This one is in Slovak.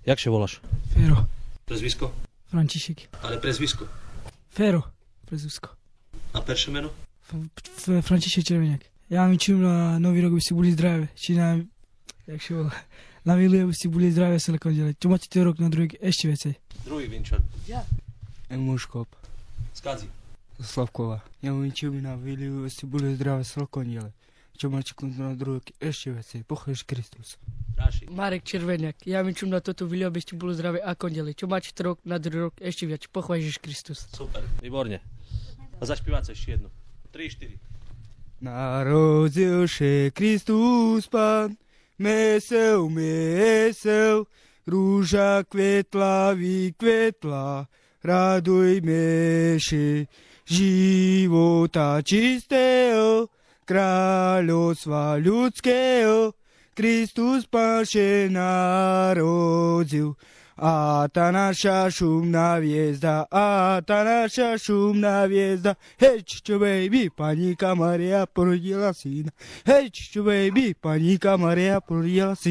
Jak się voláš? Fero. Prezvisko? František. Ale prezvisko. Fero. Prezvisko. A perše meno? František Červeňák. Ja vám čím na Nový rok, aby ste boli zdravé. Či na... Jak sa volá? Na Vilu, aby ste boli zdravé sa lekondele. Čo máte ten rok na druhý ešte viacej? Druhý Vinčan. Ja. Muškop. Skadzi. Slavkova. Ja vám čím na Vilu, aby ste boli zdravé sa lekondele. Čo máte na druhý ešte viacej. Pochváľ Kristus. Ďalší. Marek Červeňák. Ja vám čím na toto Vilu, aby ste boli zdravé a kondele. Čo máte ten rok na druhý rok ešte viac. Pochváľ Ježiš Kristus. Super. Výborne. A zašpívať sa ešte jedno. 3, 4. Narodil się Kristus Pan, meseł, meseł, róża kwietla, wykwietla, radujmy się, żywota czystego, królestwa ludzkiego, Chrystus Pan się narodził. A ta nasza szumna gwiazda, a ta nasza szumna gwiazda. Hej, baby, Panika Maria porodila syna. Hej, baby, Panika Maria porodila syna.